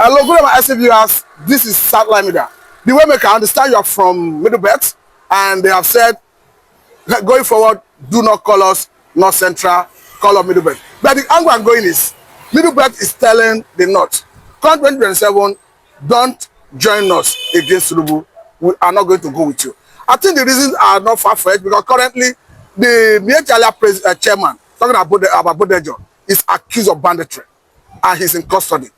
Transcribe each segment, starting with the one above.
Hello, good morning, SC viewers. This is Satellite Media. The way make I understand you are from Middle Belt, and they have said going forward, do not call us North Central, call us Middle Belt. But the angle I'm going is Middle Belt is telling the North, come 2027, don't join us against Tinubu. We are not going to go with you. I think the reasons are not far-fetched because currently the Chalia chairman talking about Bodejo is accused of banditry and he's in custody.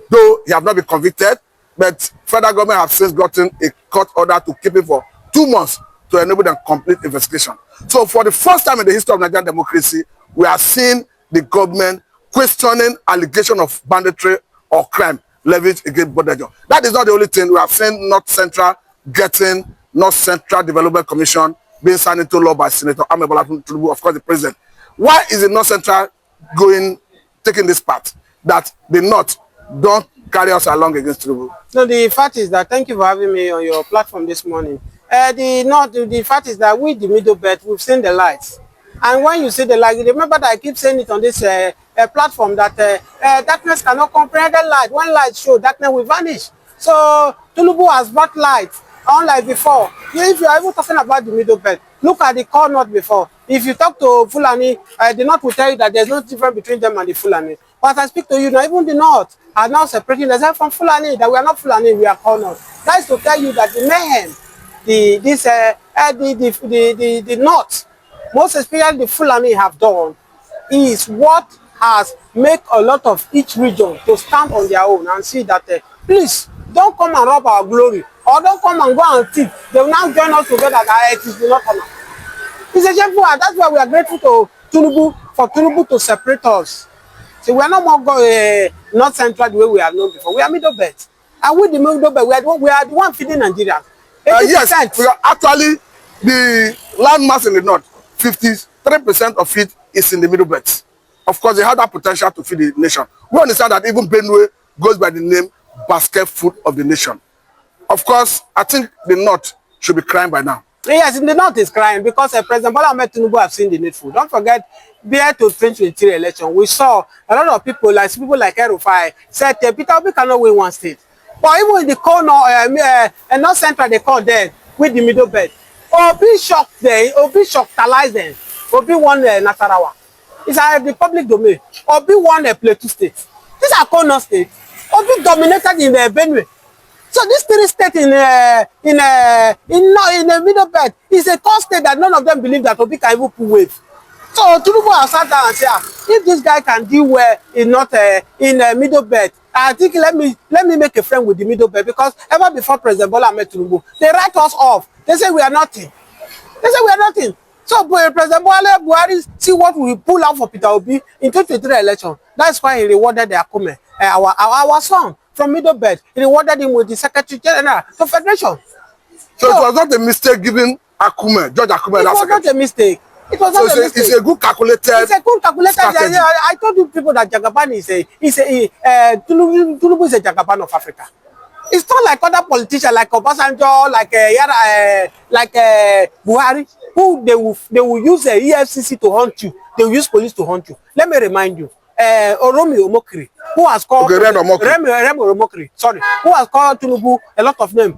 Though he have not been convicted, but federal government have since gotten a court order to keep him for 2 months to enable them complete investigation. So for the first time in the history of Nigerian democracy, we are seeing the government questioning allegation of banditry or crime levied against Bodejo. That is not the only thing. We have seen North Central getting North Central Development Commission being signed into law by Senator Amebola Tinubu, of course the president. Why is the North Central taking this path that the North don't carry us along against Tinubu? No, the fact is that, thank you for having me on your platform this morning. The fact is that we, the Middle Belt, we've seen the lights. And when you see the light, remember that I keep saying it on this platform that darkness cannot comprehend the light. When light shows, darkness will vanish. So Tinubu has brought light, unlike before. If you are even talking about the Middle Belt, look at the core North before. If you talk to Fulani, the North will tell you that there's no difference between them and the Fulani. But I speak to you now, even the North are now separating themselves from Fulani, that we are not Fulani, we are core North. That is to tell you that the mayhem, the North, most especially the Fulani have done, is what has made a lot of each region to stand on their own and see that, please, don't come and rob our glory, or don't come and go and thief. They will now join us together that it will not come out. It's a shameful, and that's why we are grateful to Tinubu, for Tinubu to separate us. So we are not more North Central the way we have known before. We are Middle Belt. And with the Middle Belt, we are the one feeding Nigeria. Yes, we are actually the landmass in the North. 53% of it is in the Middle Belt. Of course, they have that potential to feed the nation. We understand that even Benue goes by the name basket food of the nation. Of course, I think the North should be crying by now. Yes, the North is crying because President Bola Ahmed Tinubu have seen the needful. Don't forget, prior to 2023 election, we saw a lot of people like El-Rufai said Peter Obi cannot win one state. But even in the core North Central, they call them with the Middle Belt. Obi shocked them, Obi shocked them. Obi won Nasarawa. It's the public domain. Obi won a Plateau state. These are core North states. Obi dominated in Benue. So this three states in the Middle Belt is a core state that none of them believe that Obi can even pull wave. So Tinubu has sat down and said, if this guy can do well in the Middle Belt, I think let me make a friend with the Middle Belt, because ever before President Bola Ahmed Tinubu, they write us off. They say we are nothing. They say we are nothing. So President Bola Buhari see what we pull out for Peter Obi in 2023 election. That's why he rewarded the Akume, our son from Middle Belt. He rewarded him with the Secretary General to Federation. So it was not a mistake giving Akume, George Akume. It was not a mistake. It was not a mistake. It's a good calculated. It's a good calculated. I told you people that Jagaban Tinubu is a Jagaban of Africa. It's not like other politicians like Obasanjo, like Buhari, who they will use the EFCC to hunt you. They will use police to hunt you. Let me remind you, Oromi Omokri, who has called Remo Omokri, sorry, who has called Tinubu a lot of names,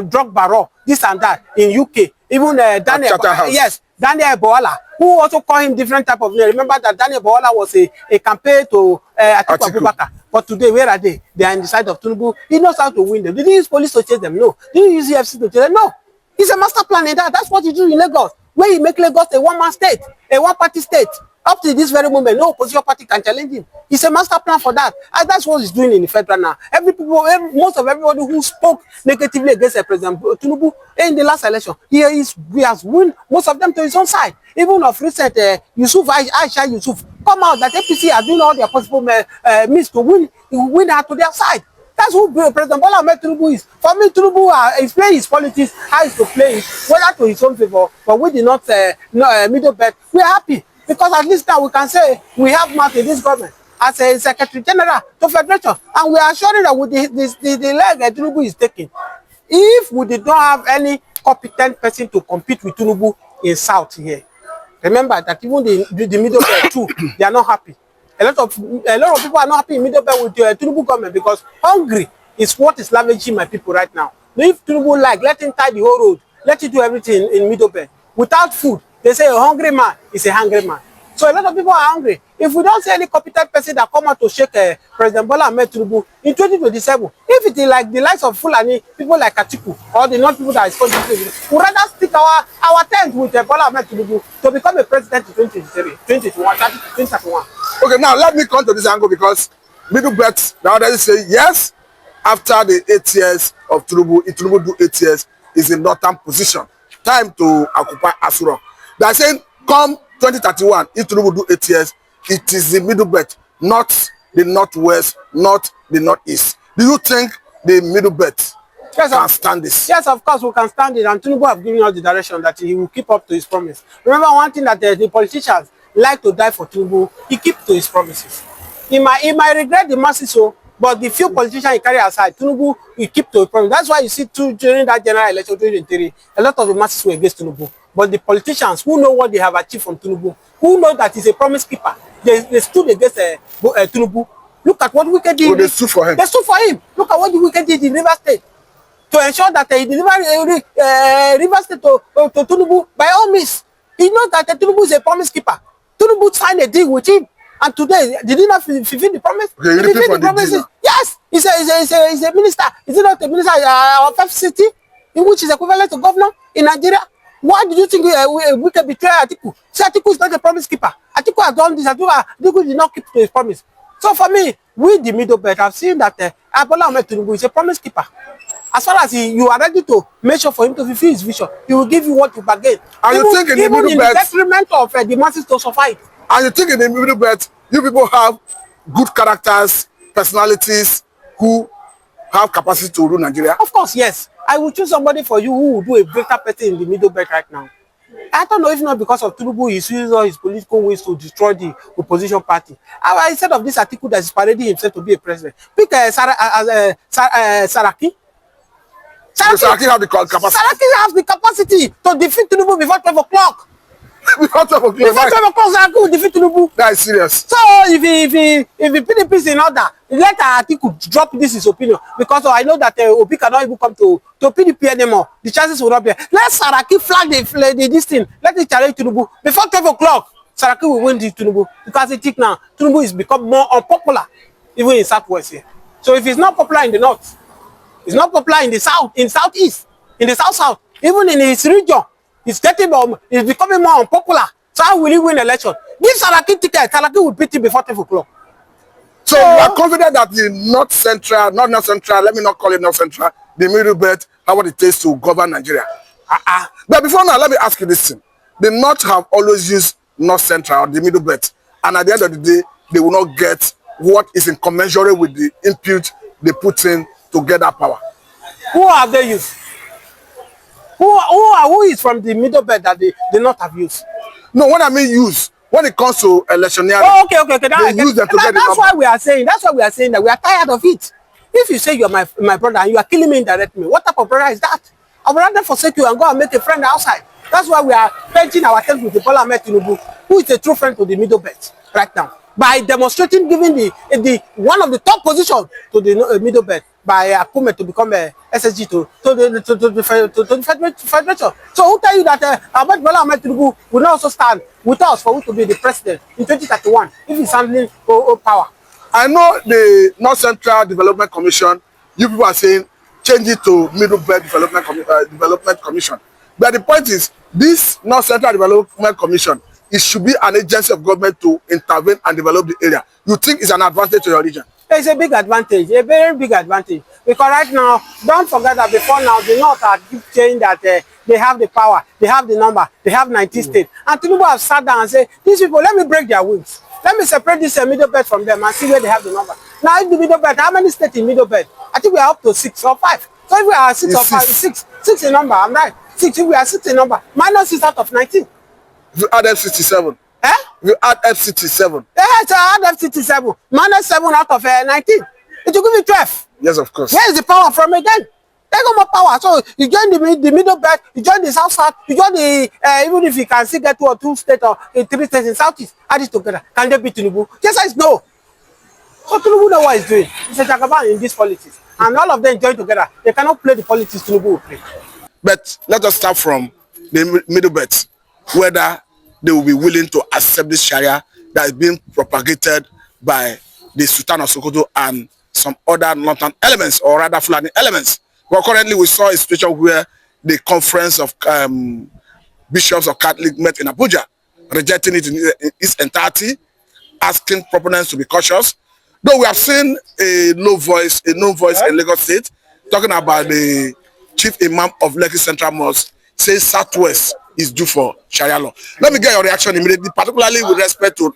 drug baron, this and that in UK. Even Daniel, yes, Daniel Boala, who also called him different type of names. Remember that Daniel Boala was a campaign to Atiku Abubakar. But today, where are they? They are in the side of Tinubu. He knows how to win them. Did he use police to chase them? No. Did he use EFC to chase them? No. He's a master plan in that. That's what he do in Lagos. Where he make Lagos a one-man state, a one-party state. Up to this very moment, no opposition party can challenge him. It's a master plan for that. And that's what he's doing in the federal now. Most of everybody who spoke negatively against President Tinubu in the last election, he has won most of them to his own side. Even of recent, Aisha Yusuf, come out that APC are doing all their possible means to win her to their side. That's who President Bola Ahmed Tinubu is. For me, Tinubu is playing his politics, how is to play it, whether to his own favor, but we did not Middle Belt. We are happy. Because at least now we can say we have mouth in this government as a Secretary General to Federation. And we are assuring that with the leg that Tinubu is taking, if we did not have any competent person to compete with Tinubu in South here, remember that even the Middle Belt too, they are not happy. a lot of people are not happy in Middle Belt with Tinubu government because hungry is what is ravaging my people right now. Now, if Tinubu like, let him tie the whole road, let him do everything in Middle Belt. Without food, they say a hungry man is a hungry man. So a lot of people are hungry. If we don't see any competent person that come out to shake President Bola Ahmed Tinubu in 2027, if it is like the likes of Fulani, people like Atiku, or the non-people that is contributing, we rather stick our tent with Bola Ahmed Tinubu to become a president in 2023, 2021, 2031. Okay, now let me come to this angle because Middle Belt nowadays say yes, after the 8 years of Tinubu, if Tinubu do 8 years, is in northern position. Time to occupy Asura. They are saying come 2031, if Tinubu do 8 years, it is the Middle Belt, not the northwest, not the northeast. Do you think the Middle Belt can stand this? Yes, of course we can stand it, and Tinubu have given us the direction that he will keep up to his promise. Remember one thing that the politicians like to die for Tinubu, he keeps to his promises. He might regret the masses, so, but the few politicians he carry aside, Tinubu will keep to his promise. That's why you see during that general election 2023, a lot of the masses were against Tinubu. But the politicians who know what they have achieved from Tinubu, who know that he's a promise keeper, they stood against Tinubu. Look at what Wike did. So they stood for him. They stood for him. Look at what the Wike did in River State to ensure that he delivered River State to Tinubu by all means. He knows that Tinubu is a promise keeper. Tinubu signed a deal with him, and today did he not fulfill the promise? Okay, he fulfilled the promises. Yes, he's a minister. Is he not a minister of FCT, in which is equivalent to governor in Nigeria? Why do you think we can betray Atiku? Say Atiku is not a promise keeper. Atiku has done this. Atiku did not keep to his promise. So for me, we the Middle Belt have seen that Bola Ahmed Tinubu is a promise keeper. As far as you are ready to make sure for him to fulfill his vision, he will give you what you bargain. And even, you think in the Middle Belt, detriment of the masses to survive. And you think in the Middle Belt, you people have good characters, personalities, who have capacity to rule Nigeria? Of course, yes. I will choose somebody for you who will do a greater person in the Middle Belt right now. I don't know if not because of Tinubu, he uses all his political ways to destroy the opposition party. Instead of this article that is parading himself to be a president, pick Saraki. Saraki have the capacity. Saraki has the capacity to defeat Tinubu before 12 o'clock. Before 12 o'clock. Before 12 o'clock, Saraki will defeat Tinubu. That is serious. So if PDP is in order, let Atiku drop this his opinion, because I know that Obi cannot even come to PDP anymore. The chances will not be. Let Saraki flag this thing. Let it challenge Tinubu before 12 o'clock. Saraki will win the Tinubu, because I think now Tinubu is become more unpopular even in Southwest here. So if he's not popular in the north, he's not popular in the south, in southeast, in the south, even in his region, he's becoming more unpopular. So how will he win the election? Give Saraki ticket. Saraki will beat him before 12 o'clock. So you are confident that the North Central, not North Central, let me not call it North Central, the Middle Belt, have what it takes to govern Nigeria? But before now, let me ask you this thing. The North have always used North Central or the Middle Belt, and at the end of the day, they will not get what is incommensurate with the input they put in to get that power. Who have they used? Who is from the Middle Belt that they North have used? No, when I mean use, when it comes to electioneering, okay. They use them to get the that's why we are saying. That's why we are saying that we are tired of it. If you say you are my brother and you are killing me indirectly, what type of brother is that? I would rather forsake you and go and make a friend outside. That's why we are painting ourselves with the Bola Ahmed Tinubu, who is a true friend to the Middle Belt right now, by demonstrating, giving the one of the top positions to the Middle Belt by Akume to become a SSG to the federation. So who tell you that Bola Ahmed Tinubu will not also stand with us for who to be the president in 2031 if he's handling power? I know the North Central Development Commission, you people are saying change it to Middle Belt Development Commission. But the point is, this North Central Development Commission, it should be an agency of government to intervene and develop the area. You think it's an advantage to your region? It's a big advantage, a very big advantage. Because right now, don't forget that before now, the North are keep saying that they have the power, they have the number, they have 19 states. And Tinubu have sat down and said, these people, let me break their wings. Let me separate this Middle Belt from them and see where they have the number. Now, if the Middle Belt, how many states in Middle Belt? I think we are up to 6 or 5. So if we are 6 or 5, 6 in number, I'm right. 6, if we are 6 in number, minus 6 out of 19. If you add F67. Eh? If you add F67. Yes, I add F67. Minus 7 out of 19. It will give you 12. Yes, of course. Where is the power from again? They got more power. So you join the middle belt, you join the south, you join the even if you can still get 2 or 2 states or 3 states in southeast, add it together. Can they beat Tinubu? Yes, I no. So Tinubu know what he's doing. He's a jagaban in this politics. And all of them join together. They cannot play the politics Tinubu will play. But let us start from the middle belt, whether they will be willing to accept this Sharia that is being propagated by the Sultan of Sokoto and some other northern elements, or rather Fulani elements. Well, currently we saw a situation where the conference of bishops of Catholic met in Abuja, rejecting it in its entirety, asking proponents to be cautious. Though we have seen a no voice in Lagos State, talking about the chief imam of Lekki Central Mosque, says Southwest is due for Sharia law. Let me get your reaction immediately, particularly with respect to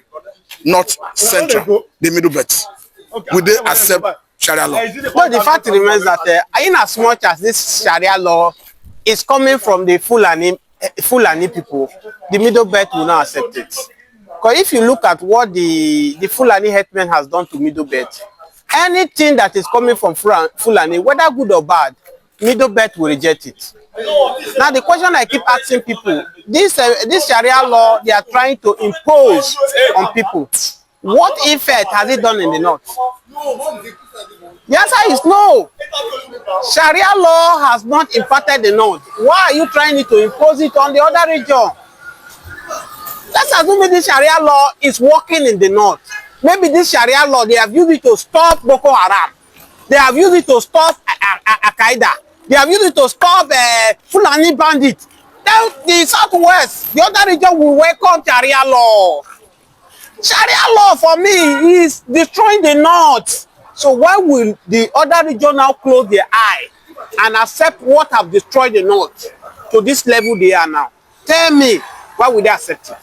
North Central, the middle belt. Will they accept Sharia law? No, the fact remains that in as much as this Sharia law is coming from the Fulani people, the middle belt will not accept it. Because if you look at what the Fulani headman has done to middle belt, anything that is coming from Fulani, whether good or bad, middle belt will reject it. Now the question I keep asking people, this Sharia law they are trying to impose on people, what effect has it done in the north? The answer is no. Sharia law has not impacted the north. Why are you trying to impose it on the other region? Let's assume this Sharia law is working in the north. Maybe this Sharia law, they have used it to stop Boko Haram. They have used it to stop Al-Qaeda. They have used it to stop Fulani bandits. Then the southwest, the other region will welcome Sharia law. Sharia law for me is destroying the north. So why will the other region now close their eye and accept what have destroyed the north to this level they are now? Tell me, why would they accept it?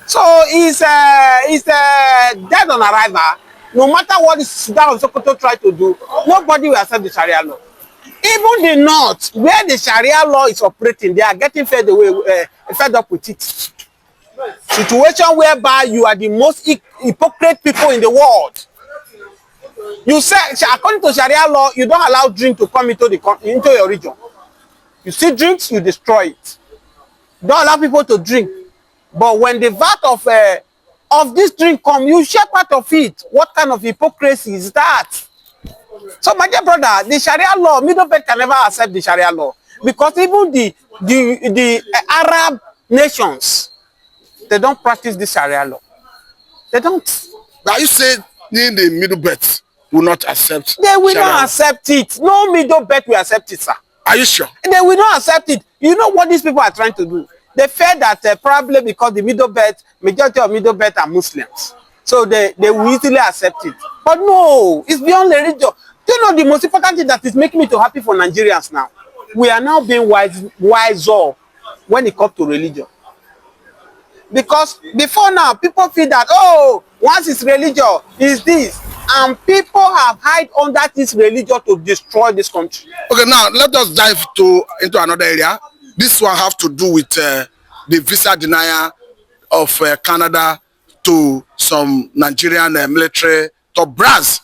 So it's dead on arrival. No matter what the Sudan of Sokoto try to do, nobody will accept the Sharia law. Even the north, where the Sharia law is operating, they are getting fed up with it. Situation whereby you are the most hypocrite people in the world. You say, according to Sharia law, you don't allow drink to come into your region. You see drinks, you destroy it. You don't allow people to drink. But when the VAT of this drink come, you share part of it. What kind of hypocrisy is that? So my dear brother, the Sharia law, middle belt can never accept the Sharia law. Because even the Arab nations, they don't practice the Sharia law. They don't. Now you say the middle belt will not accept. They will Sharia not law. accept it. No middle belt will accept it, sir. Are you sure? They will not accept it. You know what these people are trying to do? They fear that probably because the middle belt, majority of middle belt are Muslims. So they will easily accept it. But no, it's beyond religion. Do you know the most important thing that is making me to happy for Nigerians now? We are now being wiser when it comes to religion. Because before now, people feel that, oh, once it's religion, it's this. And people have hid under this religion to destroy this country. Okay, now let us dive into another area. This one have to do with the visa denial of Canada to some Nigerian military top brass.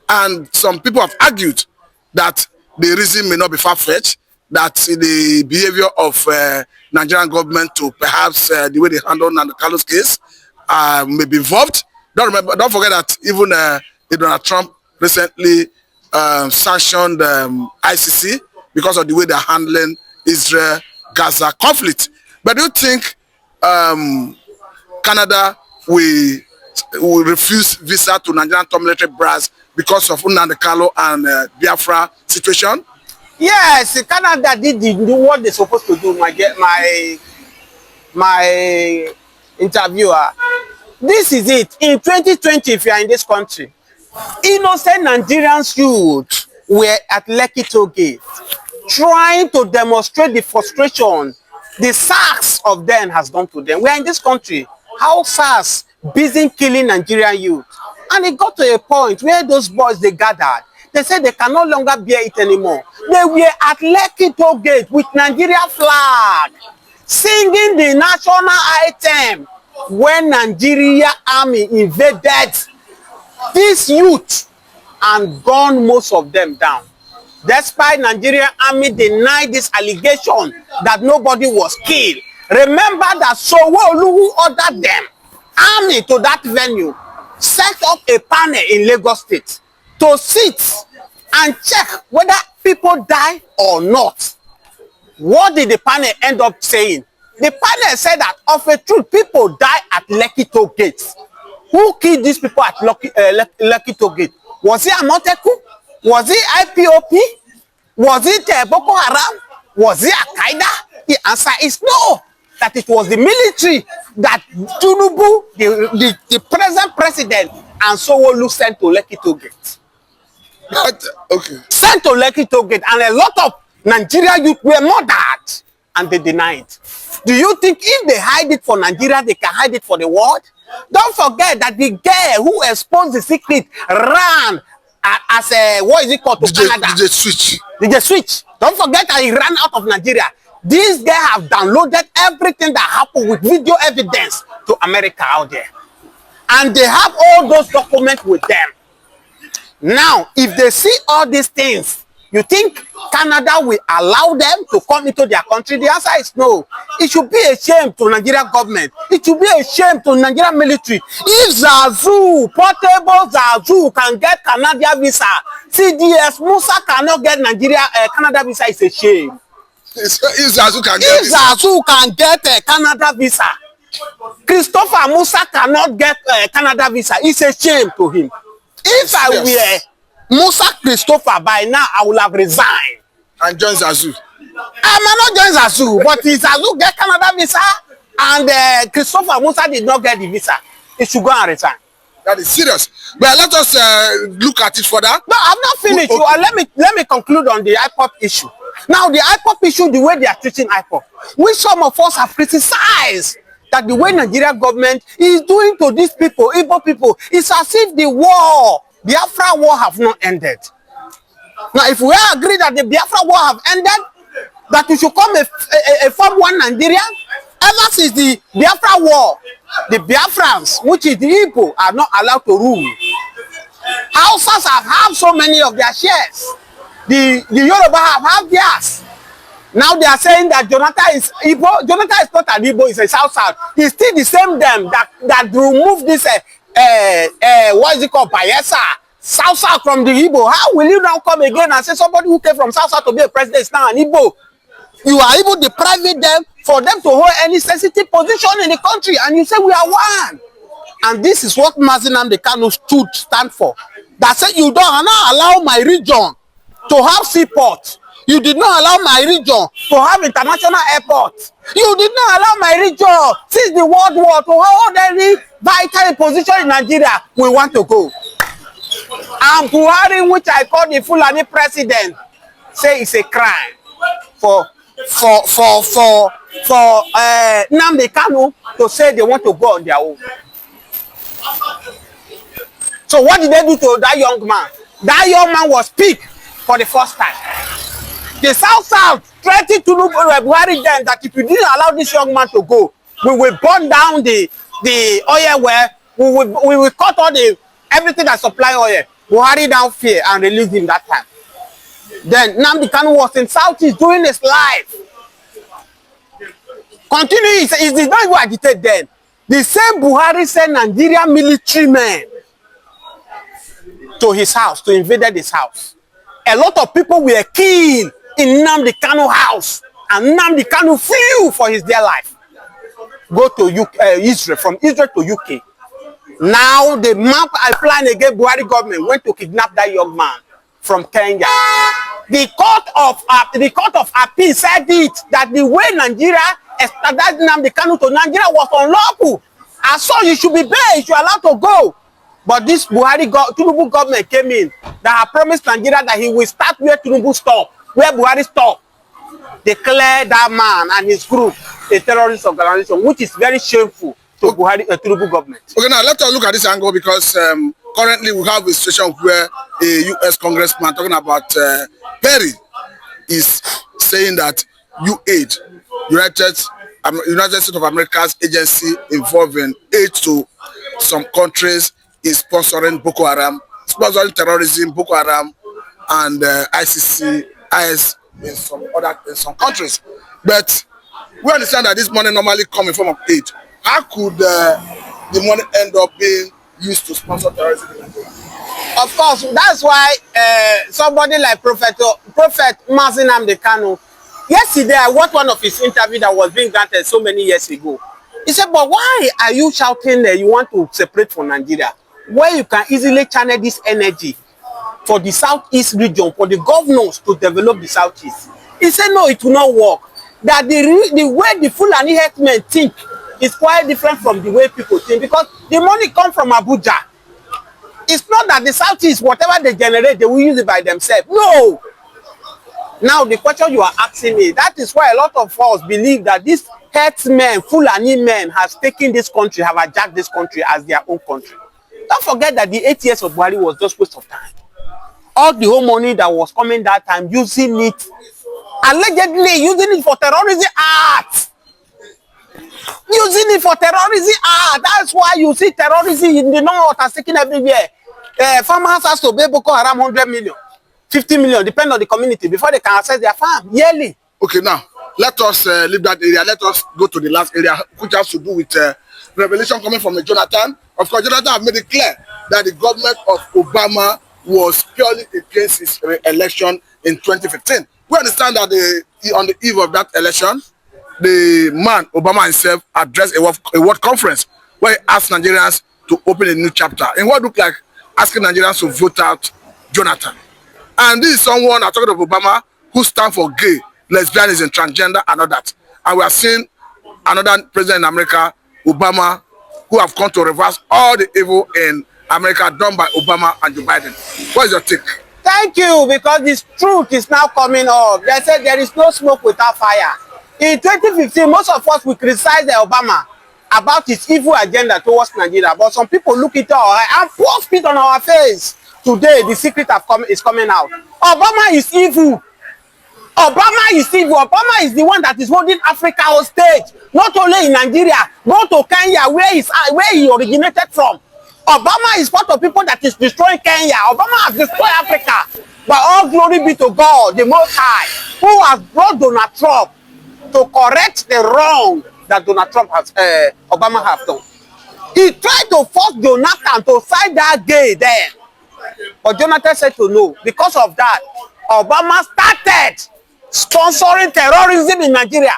And some people have argued that the reason may not be far-fetched, that the behavior of Nigerian government to perhaps the way they handle Nando Carlos case may be involved. Don't forget that even Donald Trump recently sanctioned ICC because of the way they're handling Israel-Gaza conflict. But do you think Canada will refuse visa to Nigerian top military brass because of Nnamdi Kanu and Biafra situation? Yes, Canada did what they're supposed to do. My interviewer. This is it. In 2020, if you are in this country, innocent Nigerians youth were at Lekki toll gate trying to demonstrate the frustration the SARS of them has done to them. We are in this country. How SARS busy killing Nigerian youth. And it got to a point where those boys, they gathered. They said they can no longer bear it anymore. They were at Lekki toll gate with Nigeria flag, singing the national anthem when Nigeria army invaded this youth and gunned most of them down. Despite Nigerian army denied this allegation that nobody was killed. Remember that Sanwo-Olu, who ordered them, army to that venue, set up a panel in Lagos State to sit and check whether people die or not. What did the panel end up saying? The panel said that of a truth, people die at Lekki Toll Gate. Who killed these people at Lekki Toll Gate? Was it Amoteku? Was it IPOP? Was it Boko Haram? Was it Al-Qaeda? The answer is no. That it was the military that Tinubu, the present president, and Sanwo-Olu sent to Lekki Toll Gate. Okay. Sent to Lekki Toll Gate, and a lot of Nigerian youth were murdered, and they denied. Do you think if they hide it for Nigeria, they can hide it for the world? Don't forget that the girl who exposed the secret ran as a, what is it called, to Canada. DJ Switch. DJ Switch. Don't forget that he ran out of Nigeria. These guys have downloaded everything that happened with video evidence to America out there. And they have all those documents with them. Now, if they see all these things, you think Canada will allow them to come into their country? The answer is no. It should be a shame to Nigerian government. It should be a shame to Nigerian military. If Zazu, portable Zazu, can get Canadian visa, CDS Musa cannot get Canada visa, it's a shame. If Zazu can get, Zazu can get Canada visa, Christopher Musa cannot get Canada visa, it's a shame to him. If I were Musa Christopher, by now I will have resigned and join Zazu. I might not join Zazu, but if Zazu get Canada visa and Christopher Musa did not get the visa, he should go and resign. That is serious. But let us look at it further. No, I'm not finished. Okay. Let me conclude on the IPOP issue. Now, the IPOP issue, the way they are treating IPOP, which some of us have criticized, that the way Nigerian government is doing to these people, Igbo people, it's as if the war, Biafra war, have not ended. Now, if we agree that the Biafra war have ended, that we should come a form one Nigeria, ever since the Biafra war, the Biafrans, which is the Igbo, are not allowed to rule. Hausas have so many of their shares. The Yoruba have theirs. Now they are saying that Jonathan is Igbo. Jonathan is not an Igbo, he's a South. He's still the same them that remove this what is it called, Bayelsa, South from the Igbo. How will you now come again and say somebody who came from South to be a president is now an Igbo? You are able to deprive them for them to hold any sensitive position in the country, and you say we are one. And this is what Mazi Nnamdi Kanu stand for. That said, you don't allow my region to have seaport. You did not allow my region to have international airport. You did not allow my region, since the World War, to hold any vital position in Nigeria. We want to go. And Buhari, which I call the Fulani president, say it's a crime for Nnamdi Kanu to say they want to go on their own. So what did they do to that young man? That young man was picked for the first time. The South threatened to look Buhari then that if you didn't allow this young man to go, we will burn down the oil well, we will cut all everything that supply oil. Buhari down fear and released him that time. Then Nnamdi Kanu was in Southeast doing his life. Continue, he did not even agitate then. The same Buhari sent Nigerian military men to his house, to invade his house. A lot of people were killed in Nnamdi Kanu house, and Nnamdi Kanu flew for his dear life. Go to Israel, from Israel to UK. Now the map I plan against Buhari government went to kidnap that young man from Kenya. The court of appeal said it, that the way Nigeria extradited Nnamdi Kanu to Nigeria was unlawful. And so you should be bailed, you should allowed to go. But this Tinubu government came in that had promised Nigeria that he will start where Tinubu stopped, where Buhari stopped. Declare that man and his group a terrorist organization, which is very shameful to Tinubu government. Okay, now let us look at this angle, because currently we have a situation where a U.S. congressman talking about Perry is saying that UAID, United States of America's agency involving aid to some countries, is sponsoring Boko Haram, sponsoring terrorism, Boko Haram, and ICC, IS in some countries. But we understand that this money normally come in form of aid. How could the money end up being used to sponsor terrorism in Nigeria? Of course, that's why somebody like Prophet Mazinam Kanu, yesterday I watched one of his interviews that was being granted so many years ago. He said, but why are you shouting that you want to separate from Nigeria, where you can easily channel this energy for the southeast region, for the governors to develop the southeast? He said, no, it will not work. That the way the Fulani herdsmen think is quite different from the way people think, because the money comes from Abuja. It's not that the southeast, whatever they generate, they will use it by themselves. No. Now, the question you are asking me, that is why a lot of us believe that these herdsmen, Fulani men, has taken this country, have hijacked this country as their own country. Don't forget that the 8 years of Buhari was just waste of time. All the whole money that was coming that time, using it, allegedly using it for terrorism acts. Using it for terrorism that's why you see terrorism in the north has taken everywhere. Farmers has to pay Boko Haram 100 million, 50 million, depending on the community, before they can access their farm yearly. Okay, now let us leave that area. Let us go to the last area, which has to do with revelation coming from the Jonathan. Of course, Jonathan have made it clear that the government of Obama was purely against his election in 2015. We understand that on the eve of that election, the man, Obama himself, addressed a world conference where he asked Nigerians to open a new chapter in what looked like asking Nigerians to vote out Jonathan. And this is someone, I'm talking of Obama, who stands for gay, lesbianism, transgender, and all that. And we are seeing another president in America, Obama, who have come to reverse all the evil in America done by Obama and Joe Biden. What is your take? Thank you, because this truth is now coming up. They said there is no smoke without fire. In 2015, most of us will criticize Obama about his evil agenda towards Nigeria, but some people look into our eye and pour spit on our face. Today, the secret is coming out. Obama is evil. Obama is evil. Obama is the one that is holding Africa on stage, not only in Nigeria, go to Kenya, where he originated from. Obama is part of people that is destroying Kenya. Obama has destroyed Africa. But all glory be to God, the Most High, who has brought Donald Trump to correct the wrong that Donald Trump has, Obama has done. He tried to force Jonathan to sign that gay there. But Jonathan said to no. Because of that, Obama started sponsoring terrorism in Nigeria.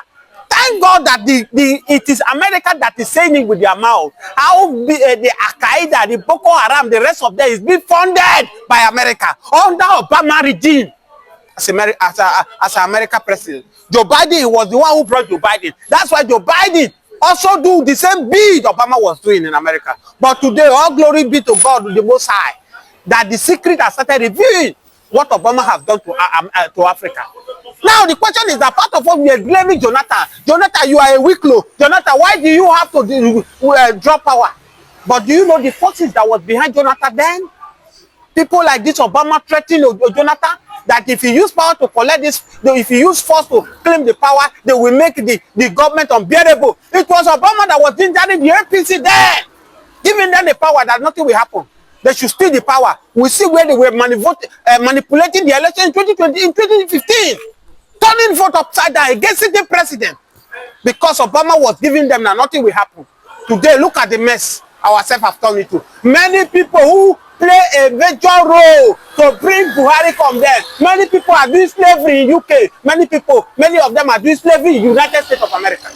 Thank God that it is America that is saying it with their mouth. How the Al-Qaeda, the Boko Haram, the rest of them is being funded by America under Obama regime. As an American president, Joe Biden was the one who brought Joe Biden. That's why Joe Biden also do the same bid Obama was doing in America. But today, all glory be to God, the Most High, that the secret has started revealing what Obama has done to Africa. Now the question is that part of what we are blaming Jonathan. Jonathan, you are a weaklo. Jonathan, why do you have to drop power? But do you know the forces that was behind Jonathan then? People like this Obama threatening Jonathan that if he use power to collect this, if he use force to claim the power, they will make the government unbearable. It was Obama that was hindering the APC then, giving them the power that nothing will happen. They should steal the power. We see where they were manipulating the election in 2015, turning vote upside down against the president, because Obama was giving them that nothing will happen. Today, look at the mess ourselves have turned into. Many people who play a major role to bring Buhari from there. Many people are doing slavery in UK. Many of them are doing slavery in the United States of America.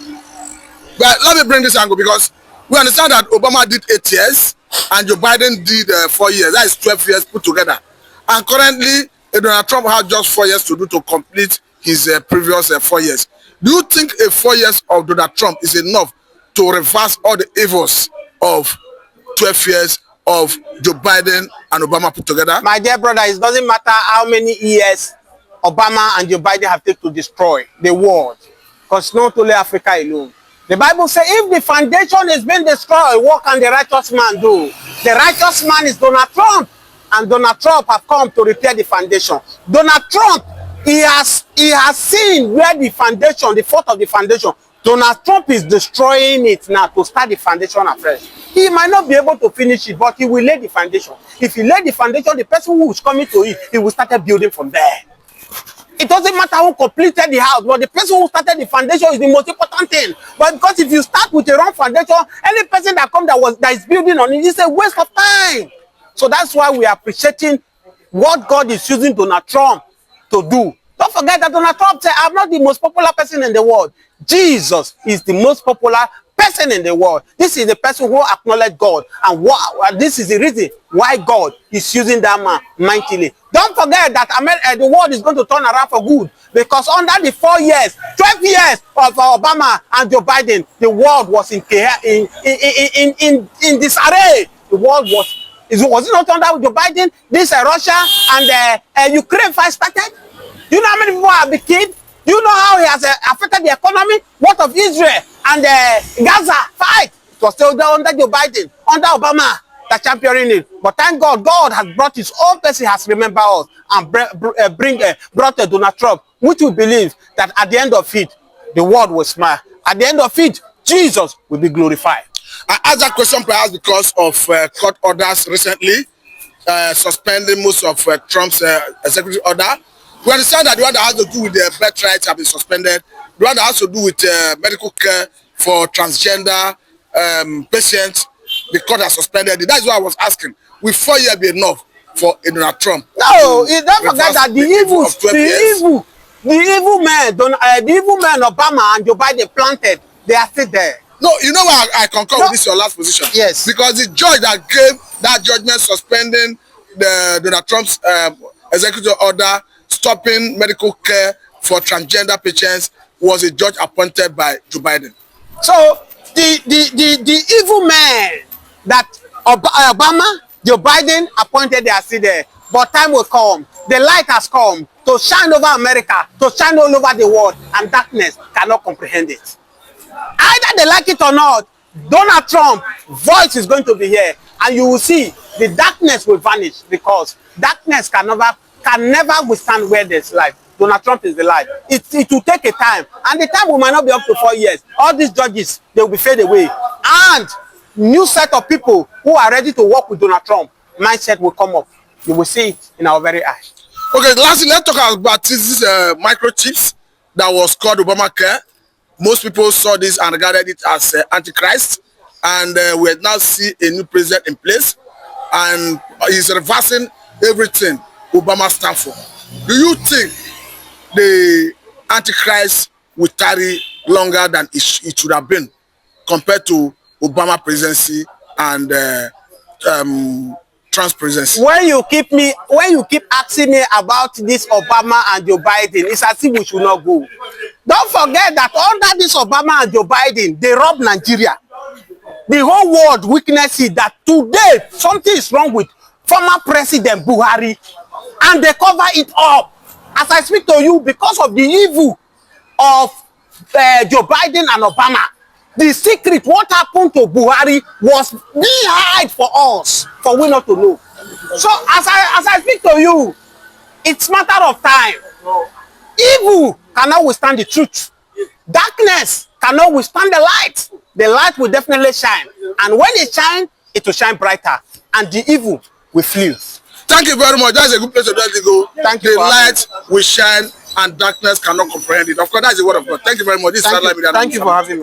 But let me bring this angle, because we understand that Obama did 8 years and Joe Biden did 4 years. That is 12 years put together. And currently, Donald Trump has just 4 years to do to complete his previous 4 years. Do you think 4 years of Donald Trump is enough to reverse all the evils of 12 years of Joe Biden and Obama put together? My dear brother, it doesn't matter how many years Obama and Joe Biden have taken to destroy the world, because not only Africa alone. The Bible says if the foundation is being destroyed, what can the righteous man do? The righteous man is Donald Trump, and Donald Trump have come to repair the foundation. Donald Trump, he has seen where the foundation, the fault of the foundation, Donald Trump is destroying it now to start the foundation afresh. He might not be able to finish it, but he will lay the foundation. If he lay the foundation, the person who is coming to it, he will start building from there. It doesn't matter who completed the house, but the person who started the foundation is the most important thing. But because if you start with a wrong foundation, any person that comes that is building on it is a waste of time. So that's why we are appreciating what God is using Donald Trump to do. Don't forget that Donald Trump said, I'm not the most popular person in the world. Jesus is the most popular person in the world. This is the person who acknowledged God. And this is the reason why God is using that man mightily. Don't forget that the world is going to turn around for good. Because under the 4 years, 12 years of Obama and Joe Biden, the world was in disarray. The world was it not under Joe Biden? This Russia and Ukraine fight started. Do you know how many people have been killed? Do you know how he has affected the economy? What of Israel and Gaza fight? It was still under Joe Biden, under Obama, that championing it. But thank God, God has brought his own person, has remembered us, and brought Donald Trump, which we believe that at the end of it, the world will smile. At the end of it, Jesus will be glorified. I asked that question perhaps because of court orders recently, suspending most of Trump's executive order. We understand that the one that has to do with the birth rights have been suspended. The one that has to do with medical care for transgender patients, the court has suspended it. That's why I was asking, will 4 years be enough for Donald Trump? No, don't forget that the evil men Obama and Joe Biden planted, they are still there. No, you know why I concur with this your last position? Yes. Because the judge that gave that judgment suspending the Donald Trump's executive order stopping medical care for transgender patients was a judge appointed by Joe Biden. So the evil men that Obama, Joe Biden appointed, they are still there. But time will come. The light has come to shine over America, to shine all over the world, and darkness cannot comprehend it. Either they like it or not, Donald Trump's voice is going to be here, and you will see the darkness will vanish, because darkness can never withstand where there's light. Donald Trump is the light. It will take a time, and the time might not be up to 4 years. All these judges, they will be fade away, and new set of people who are ready to work with Donald Trump mindset will come up. You will see it in our very eyes. Okay, lastly, let's talk about this microchips that was called Obamacare. Most people saw this and regarded it as Antichrist, and we now see a new president in place, and he's reversing everything Obama stands for. Do you think the Antichrist will tarry longer than it should have been compared to Obama presidency and Trump's presidency? When you keep asking me about this Obama and Joe Biden, it's as if we should not go. Don't forget that under this Obama and Joe Biden, they robbed Nigeria. The whole world witnesses that today something is wrong with former President Buhari, and they cover it up. As I speak to you, because of the evil of Joe Biden and Obama, the secret, what happened to Buhari, was being hide for us, for we not to know. So as I speak to you, it's matter of time. Evil cannot withstand the truth. Darkness cannot withstand the light. The light will definitely shine. And when it shines, it will shine brighter. And the evil will flee. Thank you very much. That's a good place to let it go. Thank you. The light will shine and darkness cannot comprehend it. Of course, that's the word of God. Thank you very much. This is Thank you for having me.